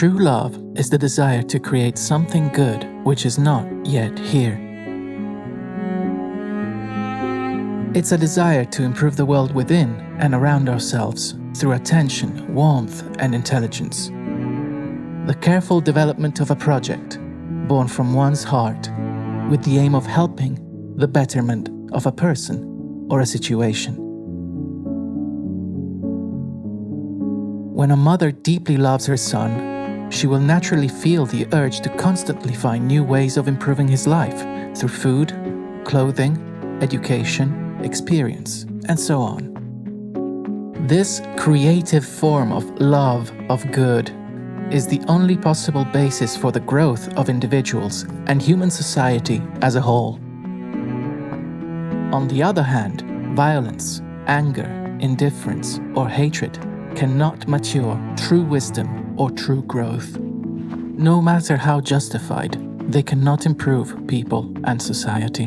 True love is the desire to create something good which is not yet here. It's a desire to improve the world within and around ourselves through attention, warmth, and intelligence. The careful development of a project born from one's heart with the aim of helping the betterment of a person or a situation. When a mother deeply loves her son, she will naturally feel the urge to constantly find new ways of improving his life through food, clothing, education, experience, and so on. This creative form of love of good is the only possible basis for the growth of individuals and human society as a whole. On the other hand, violence, anger, indifference, or hatred cannot mature true wisdom or true growth. No matter how justified, they cannot improve people and society.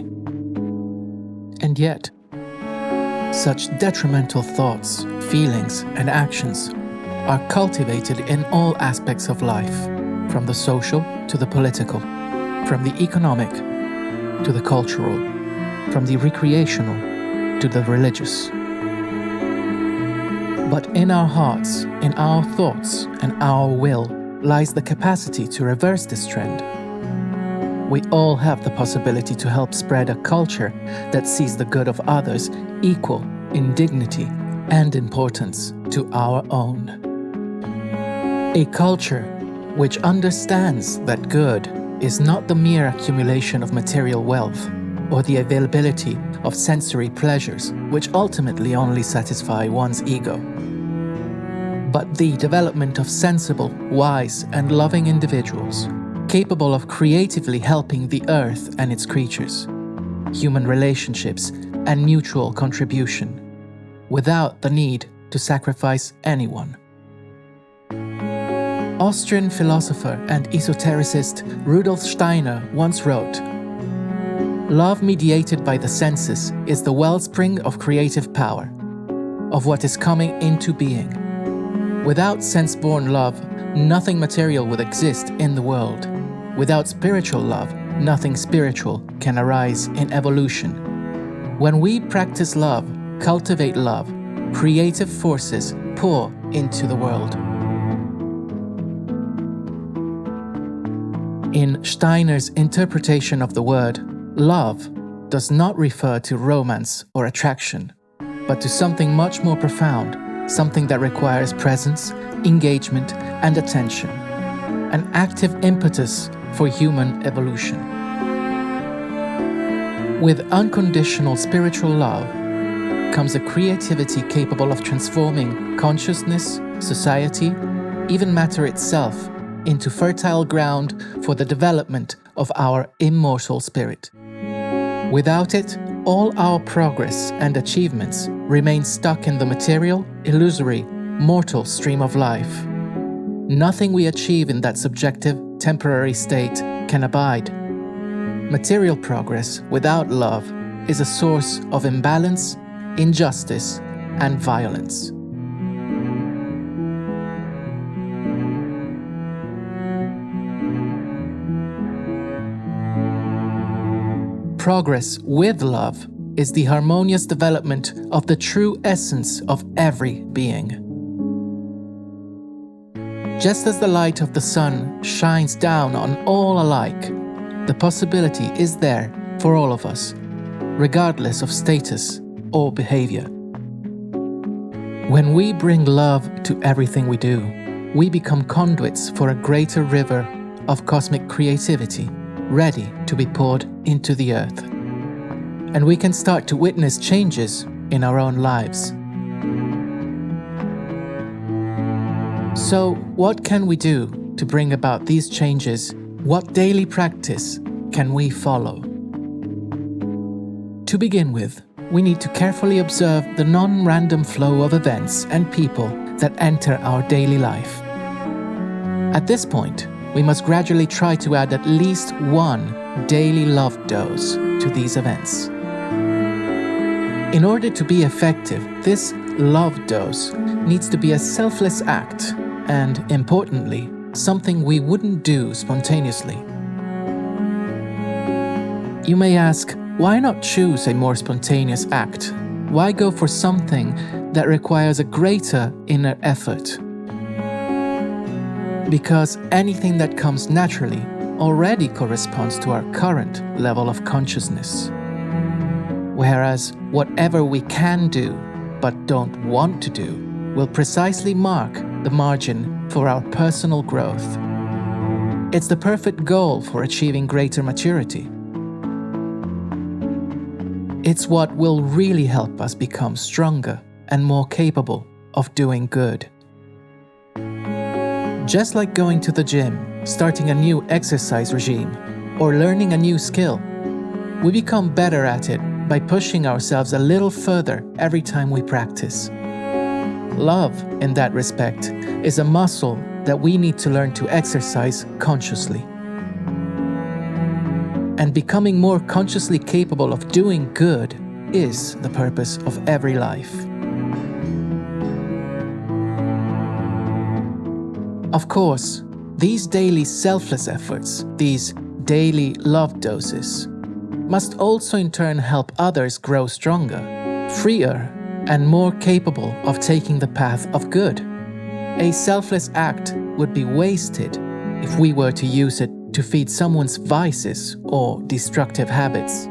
And yet, such detrimental thoughts, feelings, and actions are cultivated in all aspects of life, from the social to the political, from the economic to the cultural, from the recreational to the religious. But in our hearts, in our thoughts, and our will lies the capacity to reverse this trend. We all have the possibility to help spread a culture that sees the good of others equal in dignity and importance to our own. A culture which understands that good is not the mere accumulation of material wealth or the availability of sensory pleasures which ultimately only satisfy one's ego, but the development of sensible, wise, and loving individuals capable of creatively helping the earth and its creatures, human relationships, and mutual contribution, without the need to sacrifice anyone. Austrian philosopher and esotericist Rudolf Steiner once wrote, "Love mediated by the senses is the wellspring of creative power, of what is coming into being. Without sense-born love, nothing material would exist in the world. Without spiritual love, nothing spiritual can arise in evolution. When we practice love, cultivate love, creative forces pour into the world." In Steiner's interpretation of the word, love does not refer to romance or attraction, but to something much more profound, something that requires presence, engagement, and attention, an active impetus for human evolution. With unconditional spiritual love comes a creativity capable of transforming consciousness, society, even matter itself, into fertile ground for the development of our immortal spirit. Without it, all our progress and achievements remain stuck in the material, illusory, mortal stream of life. Nothing we achieve in that subjective, temporary state can abide. Material progress without love is a source of imbalance, injustice, and violence. Progress with love is the harmonious development of the true essence of every being. Just as the light of the sun shines down on all alike, the possibility is there for all of us, regardless of status or behavior. When we bring love to everything we do, we become conduits for a greater river of cosmic creativity, ready to be poured into the earth. And we can start to witness changes in our own lives. So, what can we do to bring about these changes? What daily practice can we follow? To begin with, we need to carefully observe the non-random flow of events and people that enter our daily life. At this point, we must gradually try to add at least one daily love dose to these events. In order to be effective, this love dose needs to be a selfless act and, importantly, something we wouldn't do spontaneously. You may ask, why not choose a more spontaneous act? Why go for something that requires a greater inner effort? Because anything that comes naturally already corresponds to our current level of consciousness. Whereas whatever we can do but don't want to do will precisely mark the margin for our personal growth. It's the perfect goal for achieving greater maturity. It's what will really help us become stronger and more capable of doing good. Just like going to the gym, starting a new exercise regime, or learning a new skill, we become better at it by pushing ourselves a little further every time we practice. Love, in that respect, is a muscle that we need to learn to exercise consciously. And becoming more consciously capable of doing good is the purpose of every life. Of course, these daily selfless efforts, these daily love doses, must also in turn help others grow stronger, freer, and more capable of taking the path of good. A selfless act would be wasted if we were to use it to feed someone's vices or destructive habits.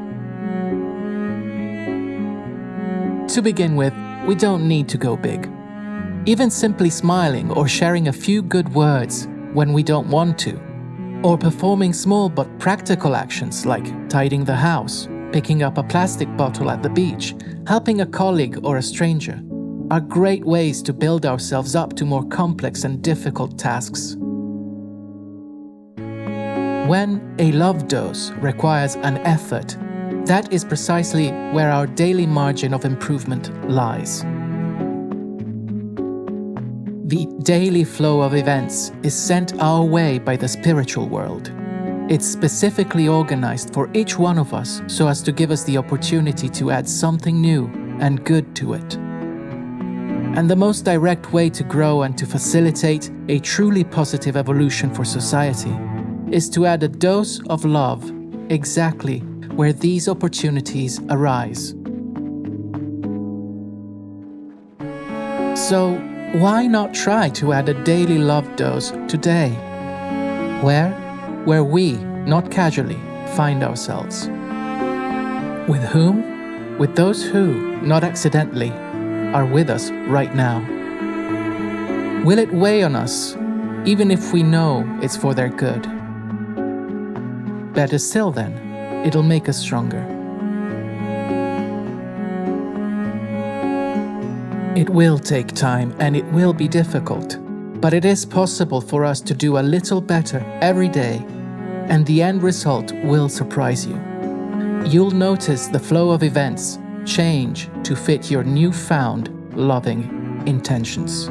To begin with, we don't need to go big. Even simply smiling or sharing a few good words when we don't want to, or performing small but practical actions like tidying the house, picking up a plastic bottle at the beach, helping a colleague or a stranger, are great ways to build ourselves up to more complex and difficult tasks. When a love dose requires an effort, that is precisely where our daily margin of improvement lies. The daily flow of events is sent our way by the spiritual world. It's specifically organized for each one of us so as to give us the opportunity to add something new and good to it. And the most direct way to grow and to facilitate a truly positive evolution for society is to add a dose of love exactly where these opportunities arise. So, why not try to add a daily love dose today? Where we, not casually, find ourselves. With whom? With those who, not accidentally, are with us right now. Will it weigh on us, even if we know it's for their good? Better still then, it'll make us stronger. It will take time and it will be difficult, but it is possible for us to do a little better every day, and the end result will surprise you. You'll notice the flow of events change to fit your newfound loving intentions.